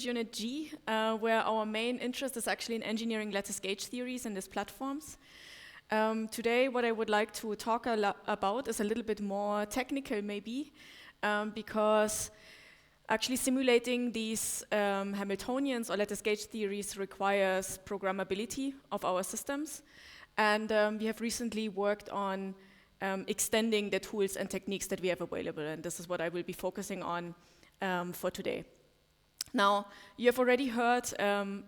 Unit G, where our main interest is actually in engineering lattice gauge theories and its platforms. Today, what I would like to talk about is a little bit more technical, maybe, because actually simulating these Hamiltonians or lattice gauge theories requires programmability of our systems. And we have recently worked on extending the tools and techniques that we have available, and this is what I will be focusing on for today. Now, you have already heard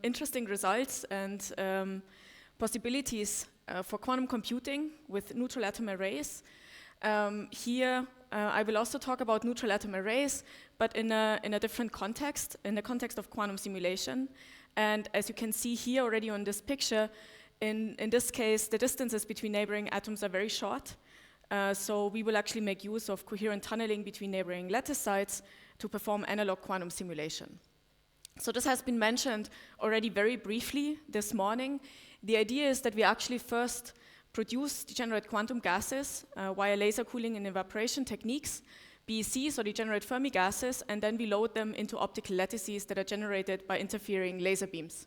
interesting results and possibilities for quantum computing with neutral atom arrays. Here, I will also talk about neutral atom arrays, but in a different context, in the context of quantum simulation. And as you can see here already on this picture, in this case, the distances between neighboring atoms are very short. So we will actually make use of coherent tunneling between neighboring lattice sites to perform analog quantum simulation. So this has been mentioned already very briefly this morning. The idea is that we actually first produce degenerate quantum gases via laser cooling and evaporation techniques, BECs or degenerate Fermi gases, and then we load them into optical lattices that are generated by interfering laser beams.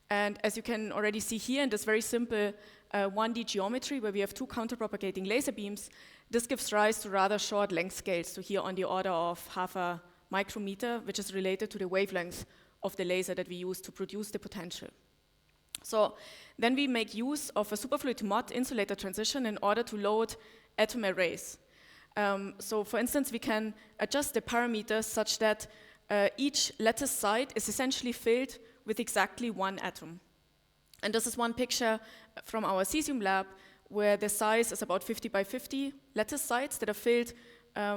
And as you can already see here in this very simple 1D geometry where we have two counterpropagating laser beams, this gives rise to rather short length scales, so here on the order of half a micrometer, which is related to the wavelength of the laser that we use to produce the potential. So then we make use of a superfluid Mott insulator transition in order to load atom arrays. So for instance, we can adjust the parameters such that each lattice site is essentially filled with exactly one atom. And this is one picture from our cesium lab where the size is about 50 by 50 lattice sites that are filled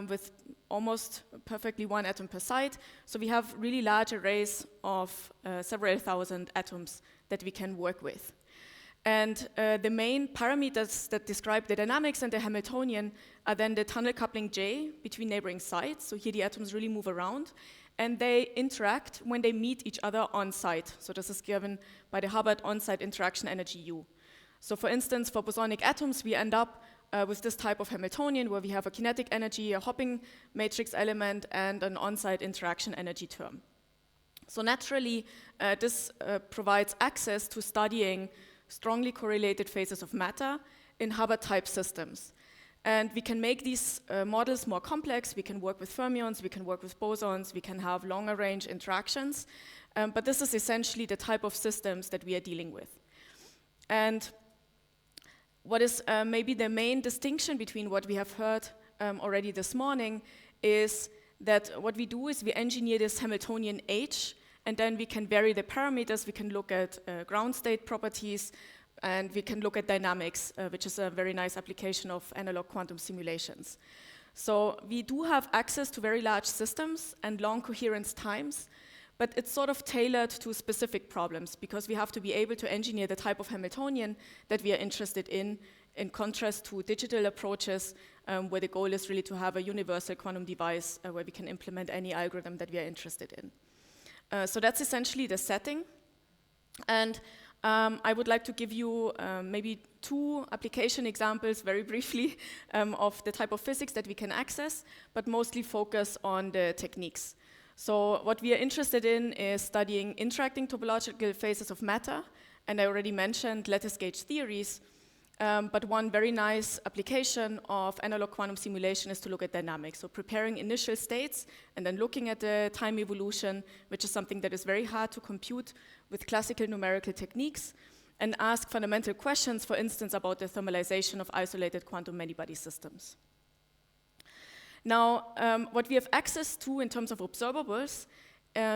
with almost perfectly one atom per site. So we have really large arrays of several thousand atoms that we can work with. And the main parameters that describe the dynamics and the Hamiltonian are then the tunnel coupling J between neighboring sites. So here the atoms really move around. And they interact when they meet each other on site. So this is given by the Hubbard on-site interaction energy U. So for instance, for bosonic atoms, we end up with this type of Hamiltonian where we have a kinetic energy, a hopping matrix element, and an on-site interaction energy term. So naturally, this provides access to studying strongly correlated phases of matter in Hubbard-type systems. And we can make these models more complex. We can work with fermions, we can work with bosons, we can have longer range interactions. But this is essentially the type of systems that we are dealing with. And what is maybe the main distinction between what we have heard already this morning is that what we do is we engineer this Hamiltonian H, and then we can vary the parameters. We can look at ground state properties, and we can look at dynamics, which is a very nice application of analog quantum simulations. So we do have access to very large systems and long coherence times, but it's sort of tailored to specific problems because we have to be able to engineer the type of Hamiltonian that we are interested in contrast to digital approaches where the goal is really to have a universal quantum device where we can implement any algorithm that we are interested in. So that's essentially the setting. And I would like to give you maybe two application examples very briefly of the type of physics that we can access, but mostly focus on the techniques. So what we are interested in is studying interacting topological phases of matter, and I already mentioned lattice gauge theories, but one very nice application of analog quantum simulation is to look at dynamics, so preparing initial states and then looking at the time evolution, which is something that is very hard to compute with classical numerical techniques, and ask fundamental questions, for instance, about the thermalization of isolated quantum many-body systems. Now, what we have access to in terms of observables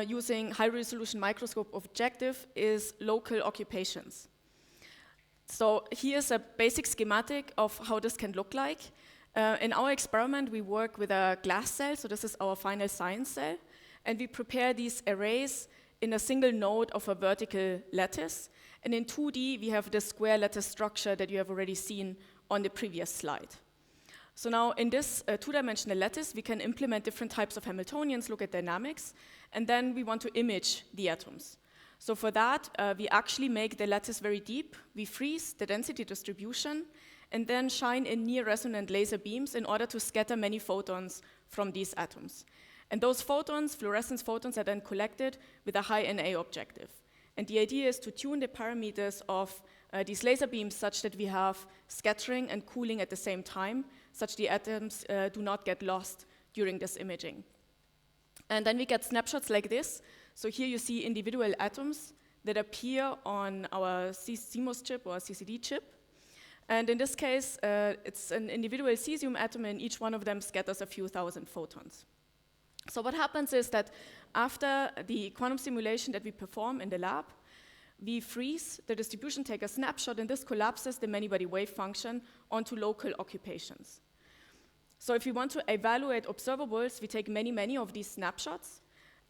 using high-resolution microscope objective is local occupations. So here's a basic schematic of how this can look like. In our experiment, we work with a glass cell, so this is our final science cell, and we prepare these arrays in a single node of a vertical lattice. And in 2D, we have the square lattice structure that you have already seen on the previous slide. So now in this two-dimensional lattice, we can implement different types of Hamiltonians, look at dynamics, and then we want to image the atoms. So for that, we actually make the lattice very deep. We freeze the density distribution, and then shine in near-resonant laser beams in order to scatter many photons from these atoms. And those photons, fluorescence photons, are then collected with a high NA objective. And the idea is to tune the parameters of these laser beams such that we have scattering and cooling at the same time, such the atoms do not get lost during this imaging. And then we get snapshots like this. So here you see individual atoms that appear on our CMOS chip or CCD chip. And in this case, it's an individual cesium atom, and each one of them scatters a few thousand photons. So what happens is that after the quantum simulation that we perform in the lab, we freeze the distribution, take a snapshot, and this collapses the many-body wave function onto local occupations. So if we want to evaluate observables, we take many of these snapshots,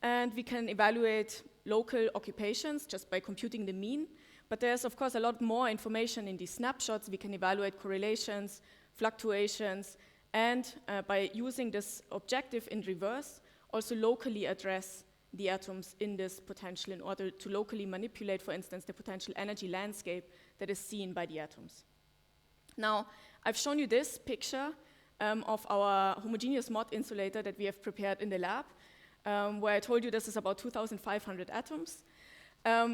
and we can evaluate local occupations just by computing the mean. But there's, of course, a lot more information in these snapshots. We can evaluate correlations, fluctuations, and by using this objective in reverse, also locally address the atoms in this potential in order to locally manipulate, for instance, the potential energy landscape that is seen by the atoms. Now, I've shown you this picture of our homogeneous mod insulator that we have prepared in the lab, where I told you this is about 2,500 atoms.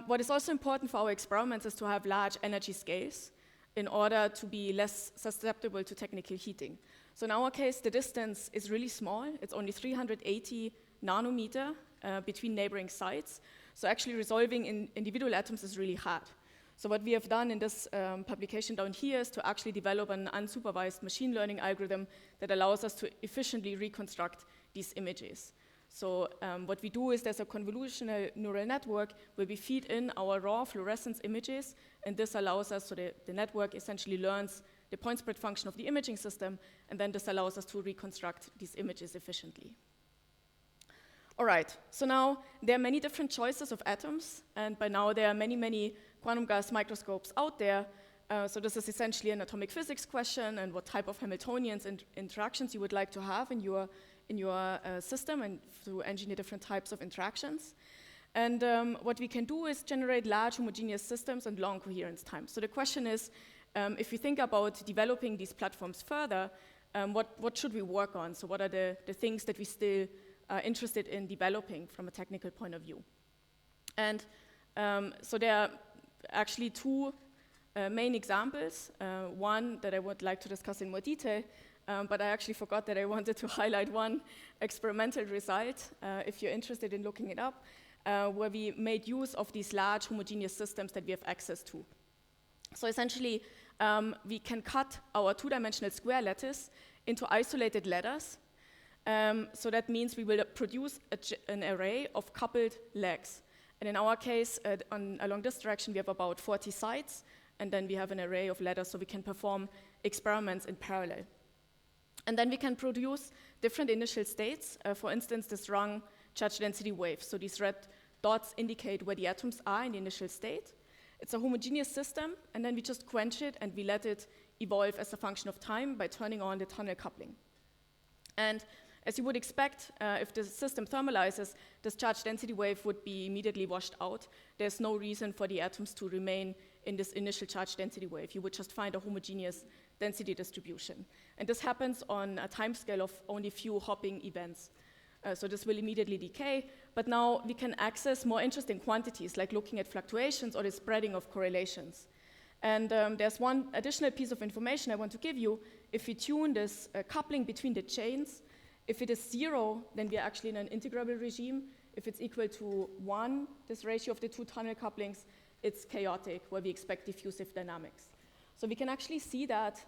What is also important for our experiments is to have large energy scales in order to be less susceptible to technical heating. So in our case, the distance is really small. It's only 380 nanometer between neighboring sites. So actually resolving in individual atoms is really hard. So what we have done in this publication down here is to actually develop an unsupervised machine learning algorithm that allows us to efficiently reconstruct these images. So what we do is there's a convolutional neural network where we feed in our raw fluorescence images, and this allows us, so the network essentially learns the point spread function of the imaging system, and then this allows us to reconstruct these images efficiently. All right, so now there are many different choices of atoms, and by now there are many quantum gas microscopes out there. So this is essentially an atomic physics question, and what type of Hamiltonian interactions you would like to have in your system, and to engineer different types of interactions. And what we can do is generate large homogeneous systems and long coherence times. So the question is, if we think about developing these platforms further, what should we work on? So what are the things that we still are interested in developing from a technical point of view? And so there are actually two main examples. One that I would like to discuss in more detail, but I actually forgot that I wanted to highlight one experimental result, if you're interested in looking it up, where we made use of these large homogeneous systems that we have access to. So essentially, we can cut our two-dimensional square lattice into isolated ladders. So that means we will produce an array of coupled legs. And in our case, along this direction, we have about 40 sites, and then we have an array of ladders so we can perform experiments in parallel. And then we can produce different initial states, for instance, this rung charge density wave. So these red dots indicate where the atoms are in the initial state. It's a homogeneous system, and then we just quench it and we let it evolve as a function of time by turning on the tunnel coupling. And as you would expect, if the system thermalizes, this charge density wave would be immediately washed out. There's no reason for the atoms to remain in this initial charge density wave. You would just find a homogeneous density distribution. And this happens on a timescale of only few hopping events. So this will immediately decay, but now we can access more interesting quantities, like looking at fluctuations or the spreading of correlations. And there's one additional piece of information I want to give you. If we tune this coupling between the chains, if it is 0, then we are actually in an integrable regime. If it's equal to 1, this ratio of the two tunnel couplings, it's chaotic, where we expect diffusive dynamics. So we can actually see that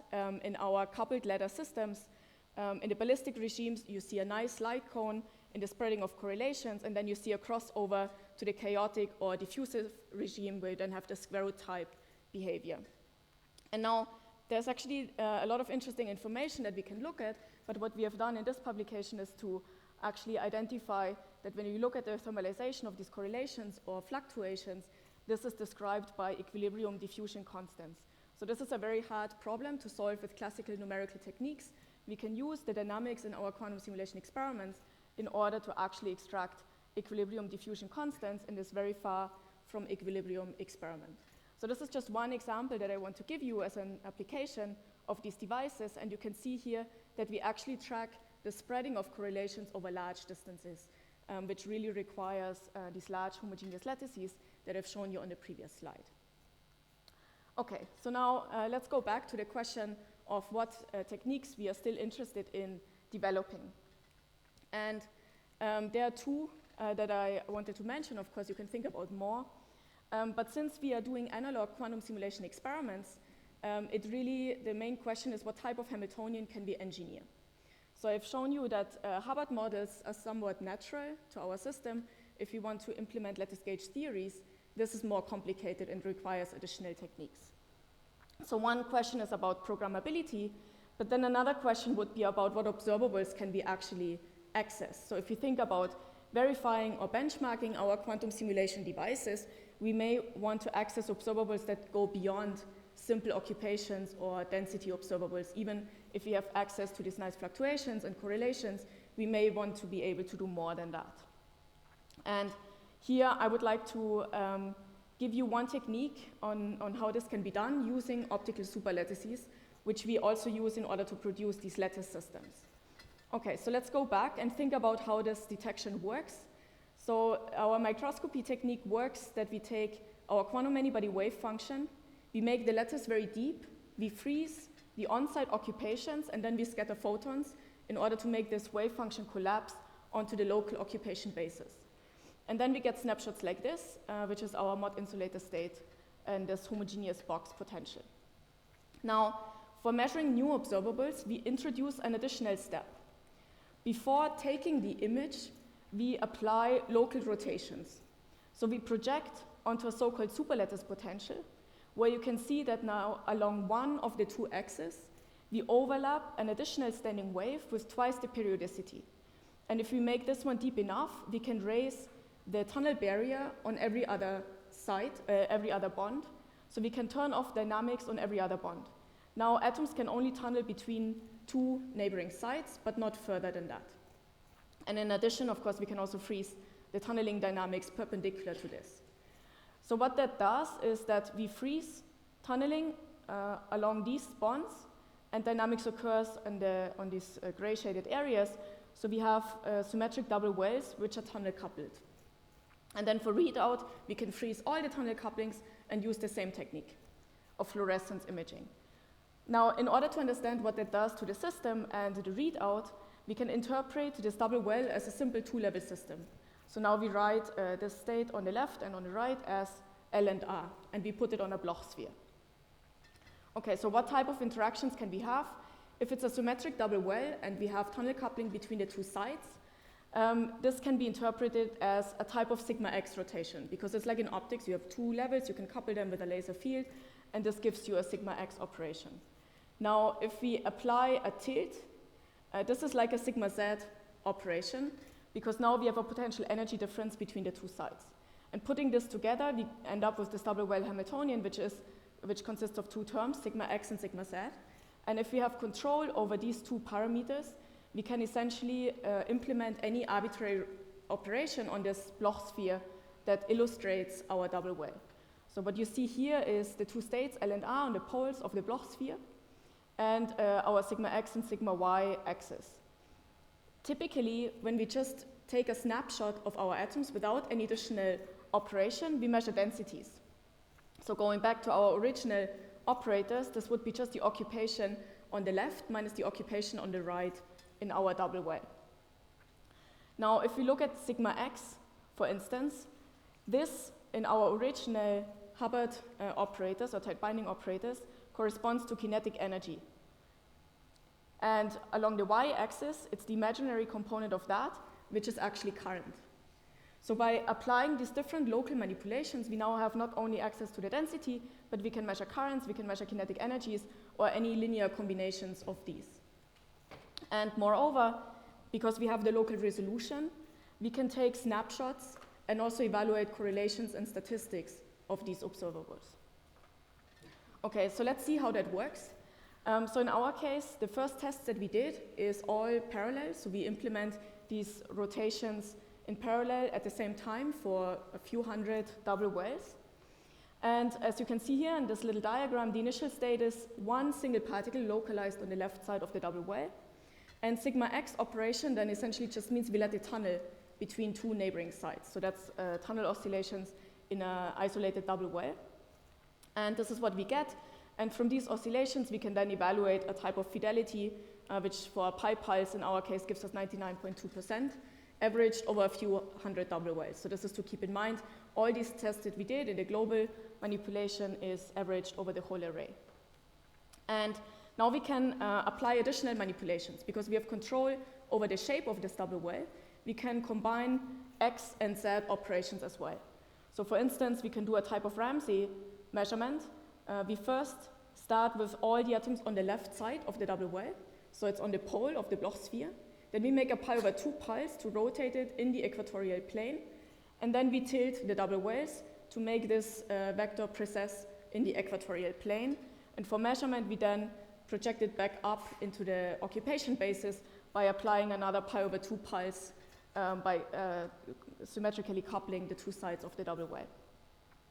in our coupled ladder systems. In the ballistic regimes, you see a nice light cone in the spreading of correlations, and then you see a crossover to the chaotic or diffusive regime, where you then have the square root type behavior. And now, there's actually a lot of interesting information that we can look at, but what we have done in this publication is to actually identify that when you look at the thermalization of these correlations or fluctuations, this is described by equilibrium diffusion constants. So this is a very hard problem to solve with classical numerical techniques. We can use the dynamics in our quantum simulation experiments in order to actually extract equilibrium diffusion constants in this very far from equilibrium experiment. So this is just one example that I want to give you as an application of these devices, and you can see here that we actually track the spreading of correlations over large distances, which really requires these large homogeneous lattices that I've shown you on the previous slide. Okay, so now let's go back to the question of what techniques we are still interested in developing. And there are two that I wanted to mention. Of course, you can think about more. But since we are doing analog quantum simulation experiments, the main question is what type of Hamiltonian can we engineer? So I've shown you that Hubbard models are somewhat natural to our system. If we want to implement lattice gauge theories, this is more complicated and requires additional techniques. So one question is about programmability, but then another question would be about what observables can we actually access. So if you think about verifying or benchmarking our quantum simulation devices, we may want to access observables that go beyond simple occupations or density observables. Even if we have access to these nice fluctuations and correlations, we may want to be able to do more than that. And here I would like to give you one technique on how this can be done using optical superlattices, which we also use in order to produce these lattice systems. Okay, so let's go back and think about how this detection works. So our microscopy technique works that we take our quantum many-body wave function, we make the lattice very deep, we freeze the on-site occupations, and then we scatter photons in order to make this wave function collapse onto the local occupation basis. And then we get snapshots like this, which is our mod insulator state and this homogeneous box potential. Now, for measuring new observables, we introduce an additional step. Before taking the image, we apply local rotations. So we project onto a so-called superlattice potential, where you can see that now along one of the two axes, we overlap an additional standing wave with twice the periodicity. And if we make this one deep enough, we can raise the tunnel barrier on every other side, every other bond. So we can turn off dynamics on every other bond. Now atoms can only tunnel between two neighboring sites, but not further than that. And in addition, of course, we can also freeze the tunneling dynamics perpendicular to this. So what that does is that we freeze tunneling along these bonds, and dynamics occurs on these gray shaded areas. So we have symmetric double wells, which are tunnel coupled. And then for readout, we can freeze all the tunnel couplings and use the same technique of fluorescence imaging. Now, in order to understand what that does to the system and the readout, we can interpret this double well as a simple two-level system. So now we write this state on the left and on the right as L and R, and we put it on a Bloch sphere. Okay, so what type of interactions can we have? If it's a symmetric double well and we have tunnel coupling between the two sides, this can be interpreted as a type of sigma x rotation, because it's like in optics, you have two levels, you can couple them with a laser field, and this gives you a sigma x operation. Now, if we apply a tilt, this is like a sigma z operation, because now we have a potential energy difference between the two sides. And putting this together, we end up with this double well Hamiltonian, which consists of two terms, sigma x and sigma z. And if we have control over these two parameters, we can essentially implement any arbitrary operation on this Bloch sphere that illustrates our double well. So what you see here is the two states, L and R, on the poles of the Bloch sphere, and our sigma x and sigma y axis. Typically, when we just take a snapshot of our atoms without any additional operation, we measure densities. So going back to our original operators, this would be just the occupation on the left minus the occupation on the right in our double well. Now, if we look at sigma x, for instance, this in our original Hubbard operators or tight binding operators corresponds to kinetic energy. And along the y-axis, it's the imaginary component of that, which is actually current. So by applying these different local manipulations, we now have not only access to the density, but we can measure currents, we can measure kinetic energies, or any linear combinations of these. And moreover, because we have the local resolution, we can take snapshots and also evaluate correlations and statistics of these observables. Okay, so let's see how that works. So in our case, the first test that we did is all parallel. So we implement these rotations in parallel at the same time for a few hundred double wells. And as you can see here in this little diagram, the initial state is one single particle localized on the left side of the double well. And sigma x operation then essentially just means we let it tunnel between two neighboring sites. So that's tunnel oscillations in an isolated double well. And this is what we get. And from these oscillations, we can then evaluate a type of fidelity, which for a pi pulse in our case gives us 99.2%, averaged over a few hundred double wells. So this is to keep in mind. All these tests that we did in the global manipulation is averaged over the whole array. And now we can apply additional manipulations. Because we have control over the shape of this double well, we can combine x and z operations as well. So for instance, we can do a type of Ramsey measurement. We first start with all the atoms on the left side of the double well. So it's on the pole of the Bloch sphere. Then we make a pi/2 pulse to rotate it in the equatorial plane. And then we tilt the double wells to make this vector precess in the equatorial plane. And for measurement, we then project it back up into the occupation basis by applying another pi/2 pulse by symmetrically coupling the two sides of the double well.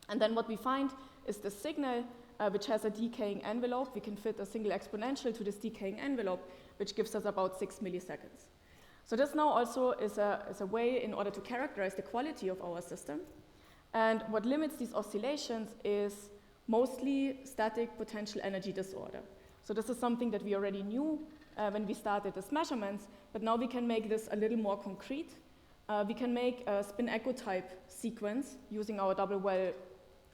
And then what we find is the signal which has a decaying envelope. We can fit a single exponential to this decaying envelope, which gives us about 6 milliseconds. So this now also is a way in order to characterize the quality of our system. And what limits these oscillations is mostly static potential energy disorder. So this is something that we already knew when we started these measurements, but now we can make this a little more concrete. We can make a spin echo type sequence using our double well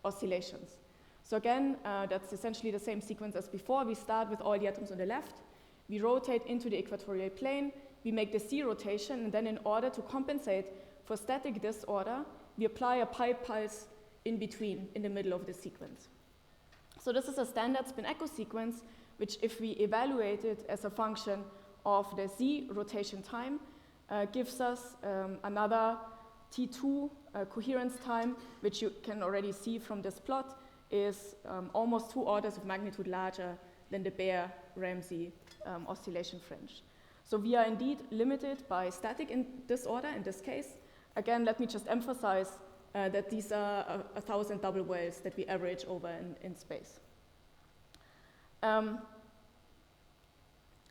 oscillations. So again, that's essentially the same sequence as before. We start with all the atoms on the left. We rotate into the equatorial plane. We make the Z rotation, and then in order to compensate for static disorder, we apply a pi pulse in between, in the middle of the sequence. So this is a standard spin echo sequence, which if we evaluate it as a function of the Z rotation time, gives us another T2 coherence time, which you can already see from this plot, is almost 2 orders of magnitude larger than the bare Ramsey oscillation fringe. So we are indeed limited by static disorder in this case. Again, let me just emphasize that these are 1,000 double wells that we average over in space.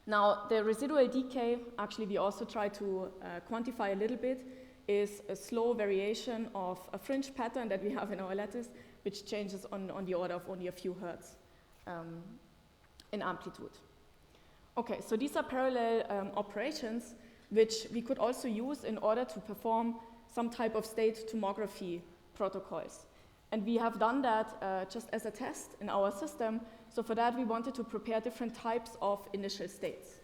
Now, the residual decay, actually we also try to quantify a little bit, is a slow variation of a fringe pattern that we have in our lattice, which changes on the order of only a few hertz in amplitude. Okay, so these are parallel operations which we could also use in order to perform some type of state tomography protocols. And we have done that just as a test in our system. So for that, we wanted to prepare different types of initial states.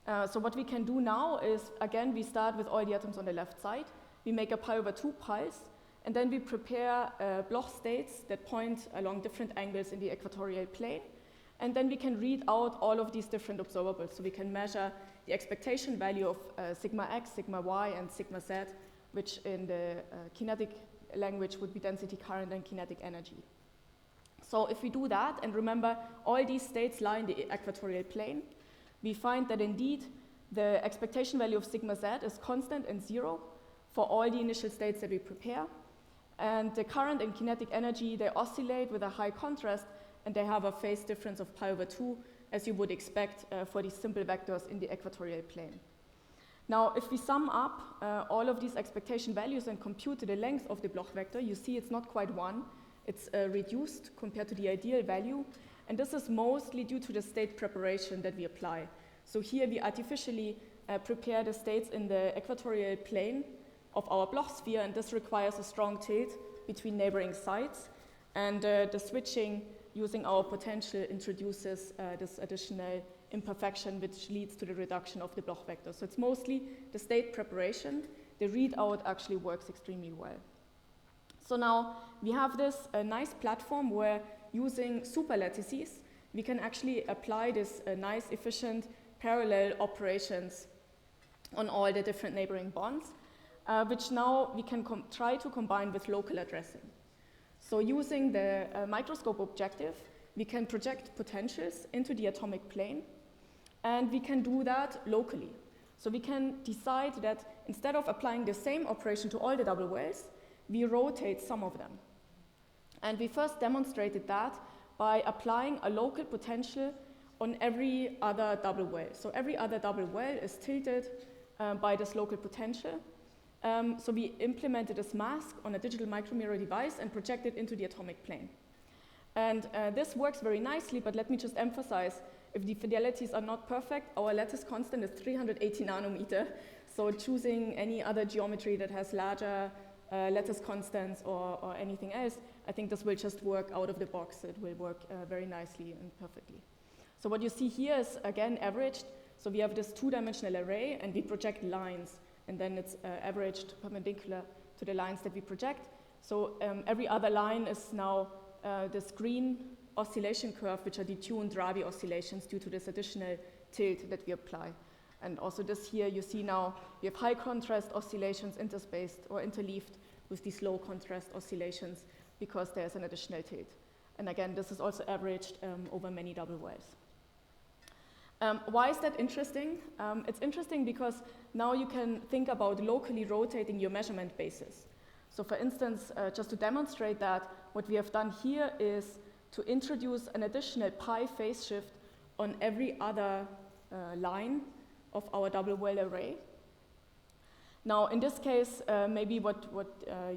So what we can do now is, again, we start with all the atoms on the left side. We make a pi/2 pulse, and then we prepare Bloch states that point along different angles in the equatorial plane. And then we can read out all of these different observables. So we can measure the expectation value of sigma x, sigma y, and sigma z, which in the kinetic language would be density current and kinetic energy. So if we do that, and remember, all these states lie in the equatorial plane, we find that indeed the expectation value of sigma z is constant and 0 for all the initial states that we prepare. And the current and kinetic energy, they oscillate with a high contrast, and they have a phase difference of pi/2, as you would expect for these simple vectors in the equatorial plane. Now, if we sum up all of these expectation values and compute the length of the Bloch vector, you see it's not quite 1. It's reduced compared to the ideal value. And this is mostly due to the state preparation that we apply. So here we artificially prepare the states in the equatorial plane of our Bloch sphere, and this requires a strong tilt between neighboring sites. And the switching using our potential introduces this additional imperfection, which leads to the reduction of the Bloch vector. So it's mostly the state preparation. The readout actually works extremely well. So now we have this nice platform where, using superlattices, we can actually apply this nice, efficient, parallel operations on all the different neighboring bonds, which now we can try to combine with local addressing. So using the microscope objective, we can project potentials into the atomic plane, and we can do that locally. So we can decide that instead of applying the same operation to all the double wells, we rotate some of them. And we first demonstrated that by applying a local potential on every other double well. So every other double well is tilted by this local potential. So we implemented this mask on a digital micromirror device and projected into the atomic plane. And this works very nicely, but let me just emphasize, if the fidelities are not perfect, our lattice constant is 380 nanometer. So choosing any other geometry that has larger lattice constants or anything else, I think this will just work out of the box. It will work very nicely and perfectly. So what you see here is, again, averaged. So we have this two-dimensional array, and we project lines. And then it's averaged perpendicular to the lines that we project. So every other line is now this green oscillation curve, which are detuned Rabi oscillations due to this additional tilt that we apply. And also this here, you see now, we have high contrast oscillations interspaced or interleaved with these low contrast oscillations because there's an additional tilt. And again, this is also averaged over many double wells. Why is that interesting? It's interesting because now you can think about locally rotating your measurement basis. So for instance, just to demonstrate that, what we have done here is to introduce an additional pi phase shift on every other line of our double well array. Now, in this case, maybe what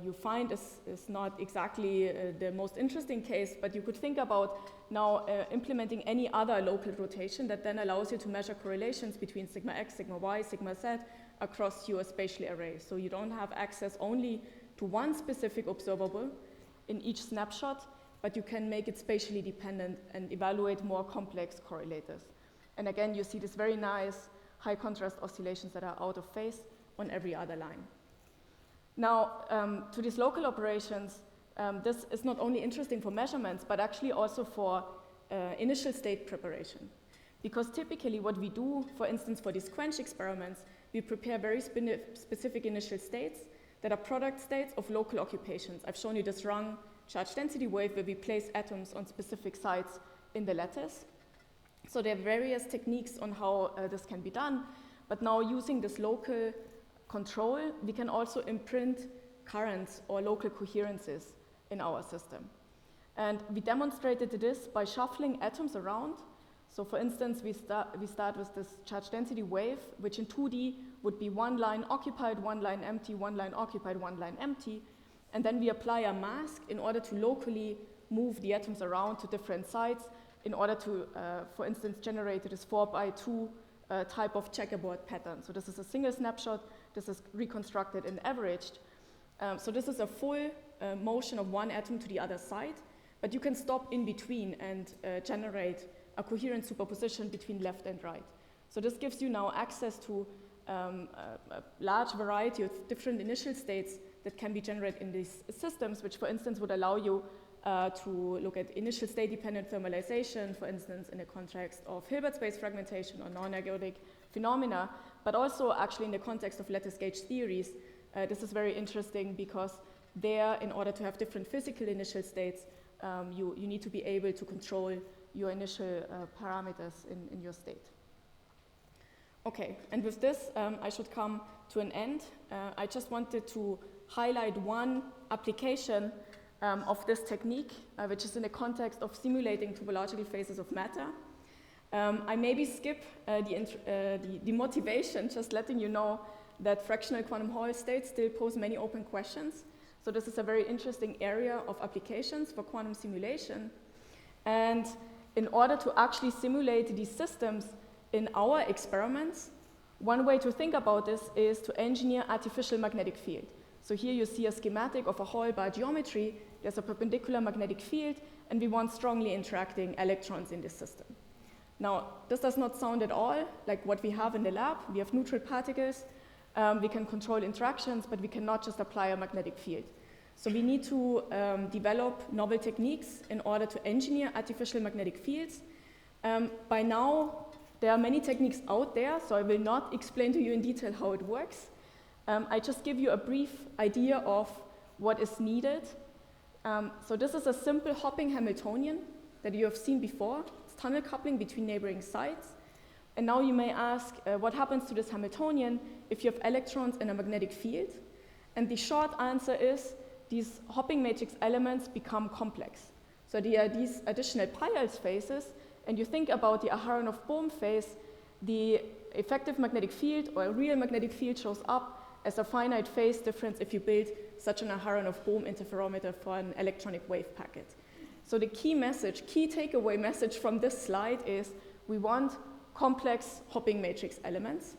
you find is not exactly the most interesting case, but you could think about now implementing any other local rotation that then allows you to measure correlations between sigma x, sigma y, sigma z across your spatial array. So you don't have access only to one specific observable in each snapshot, but you can make it spatially dependent and evaluate more complex correlators. And again, you see these very nice high contrast oscillations that are out of phase on every other line. Now, to these local operations, this is not only interesting for measurements, but actually also for initial state preparation. Because typically what we do, for instance, for these quench experiments, we prepare very specific initial states that are product states of local occupations. I've shown you this rung charge density wave where we place atoms on specific sites in the lattice. So there are various techniques on how this can be done, but now using this local control, we can also imprint currents or local coherences in our system. And we demonstrated this by shuffling atoms around. So for instance, we start with this charge density wave, which in 2D would be one line occupied, one line empty, one line occupied, one line empty. And then we apply a mask in order to locally move the atoms around to different sites in order to, for instance, generate this 4x2 type of checkerboard pattern. So this is a single snapshot. This is reconstructed and averaged. So this is a full motion of one atom to the other side, but you can stop in between and generate a coherent superposition between left and right. So this gives you now access to a large variety of different initial states that can be generated in these systems, which for instance would allow you to look at initial state-dependent thermalization, for instance, in the context of Hilbert space fragmentation or non-ergodic phenomena, but also actually in the context of lattice gauge theories. This is very interesting because there, in order to have different physical initial states, you need to be able to control your initial parameters in your state. Okay, and with this, I should come to an end. I just wanted to highlight one application of this technique, which is in the context of simulating topological phases of matter. I maybe skip the motivation, just letting you know that fractional quantum Hall states still pose many open questions. So this is a very interesting area of applications for quantum simulation. And in order to actually simulate these systems in our experiments, one way to think about this is to engineer artificial magnetic field. So here you see a schematic of a Hall bar geometry. There's a perpendicular magnetic field, and we want strongly interacting electrons in this system. Now, this does not sound at all like what we have in the lab. We have neutral particles. We can control interactions, but we cannot just apply a magnetic field. So we need to develop novel techniques in order to engineer artificial magnetic fields. By now, there are many techniques out there, so I will not explain to you in detail how it works. I just give you a brief idea of what is needed. So this is a simple hopping Hamiltonian that you have seen before. It's tunnel coupling between neighboring sites. And now you may ask, what happens to this Hamiltonian if you have electrons in a magnetic field? And the short answer is these hopping matrix elements become complex. So there are these additional pi-L spaces, and you think about the Aharonov-Bohm phase, the effective magnetic field or a real magnetic field shows up as a finite phase difference if you build such an Aharonov-Bohm interferometer for an electronic wave packet. So the key takeaway message from this slide is we want complex hopping matrix elements.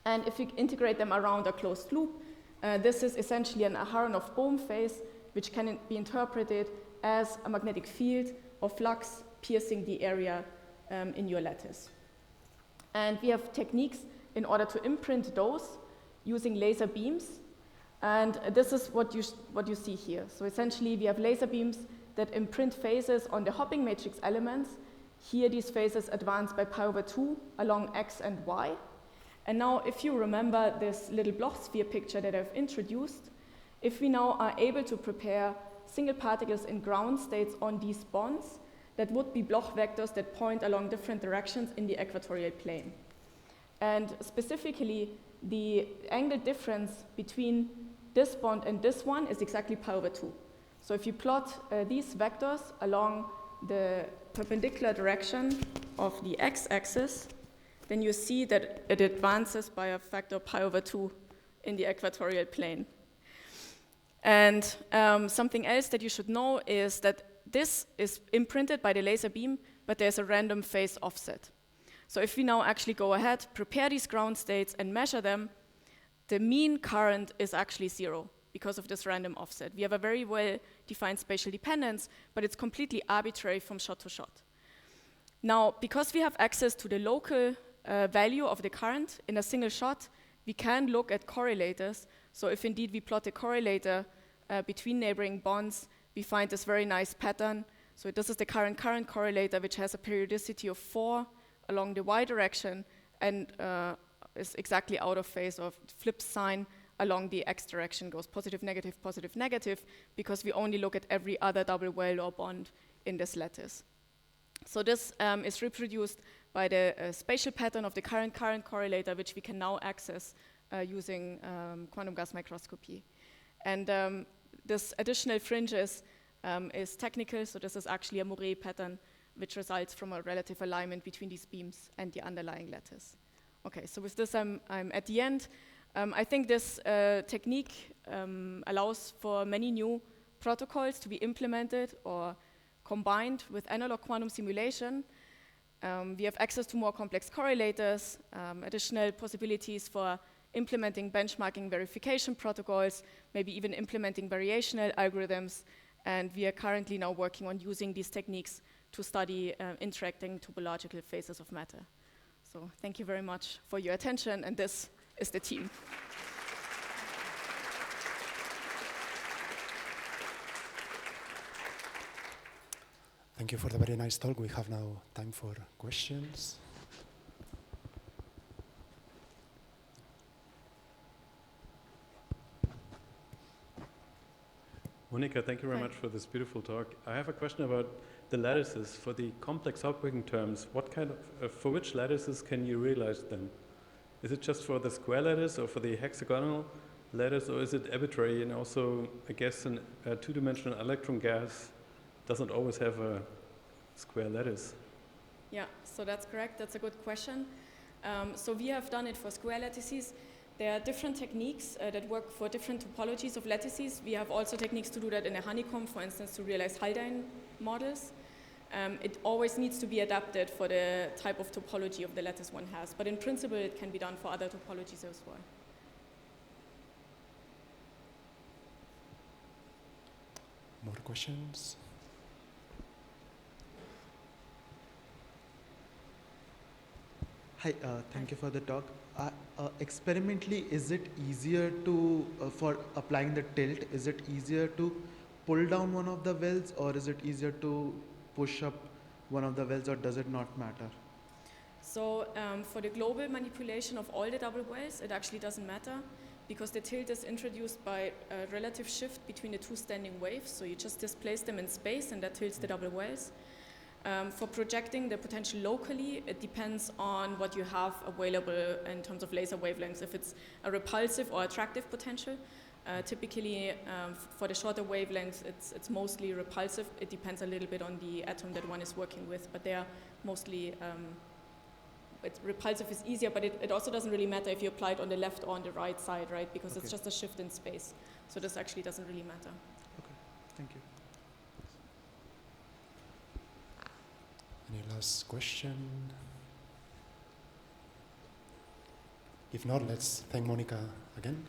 And if you integrate them around a closed loop, this is essentially an Aharonov-Bohm phase, which can be interpreted as a magnetic field or flux piercing the area in your lattice. And we have techniques in order to imprint those using laser beams. And this is what you see here. So essentially, we have laser beams that imprint phases on the hopping matrix elements. Here, these phases advance by pi over 2 along x and y. And now, if you remember this little Bloch sphere picture that I've introduced, if we now are able to prepare single particles in ground states on these bonds, that would be Bloch vectors that point along different directions in the equatorial plane. And specifically, the angle difference between this bond and this one is exactly pi over 2. So if you plot these vectors along the perpendicular direction of the x-axis, then you see that it advances by a factor pi over 2 in the equatorial plane. And something else that you should know is that this is imprinted by the laser beam, but there's a random phase offset. So if we now actually go ahead, prepare these ground states and measure them, the mean current is actually 0 because of this random offset. We have a very well-defined spatial dependence, but it's completely arbitrary from shot to shot. Now, because we have access to the local value of the current in a single shot, we can look at correlators. So if indeed we plot a correlator between neighboring bonds, we find this very nice pattern. So this is the current correlator, which has a periodicity of 4 along the y direction and is exactly out of phase, or flips sign along the x direction, goes positive, negative, because we only look at every other double well or bond in this lattice. So this is reproduced by the spatial pattern of the current correlator, which we can now access using quantum gas microscopy. And this additional fringes is technical, so this is actually a Moret pattern, which results from a relative alignment between these beams and the underlying lattice. Okay, so with this, I'm at the end. I think this technique allows for many new protocols to be implemented or combined with analog quantum simulation. We have access to more complex correlators, additional possibilities for implementing benchmarking verification protocols, maybe even implementing variational algorithms, and we are currently now working on using these techniques to study interacting topological phases of matter. So thank you very much for your attention, and this is the team. Thank you for the very nice talk. We have now time for questions. Monika, thank you very much for this beautiful talk. I have a question about the lattices. For the complex hopping terms, what kind of, for which lattices can you realize them? Is it just for the square lattice or for the hexagonal lattice, or is it arbitrary? And also, I guess a two-dimensional electron gas doesn't always have a square lattice. Yeah, so that's correct. That's a good question. So we have done it for square lattices. There are different techniques that work for different topologies of lattices. We have also techniques to do that in a honeycomb, for instance, to realize Haldane models. It always needs to be adapted for the type of topology of the lattice one has. But in principle, it can be done for other topologies as well. More questions? Hi, thank you for the talk. Experimentally, is it easier to, for applying the tilt, is it easier to pull down one of the wells, or is it easier to push up one of the wells, or does it not matter? So for the global manipulation of all the double wells, it actually doesn't matter, because the tilt is introduced by a relative shift between the two standing waves. So you just displace them in space, and that tilts the double wells. For projecting the potential locally, it depends on what you have available in terms of laser wavelengths, if it's a repulsive or attractive potential. Typically, for the shorter wavelengths, it's mostly repulsive. It depends a little bit on the atom that one is working with, but they're mostly, repulsive is easier, but it also doesn't really matter if you apply it on the left or on the right side, right? Because it's just a shift in space. So this actually doesn't really matter. Okay, thank you. Any last question? If not, let's thank Monika again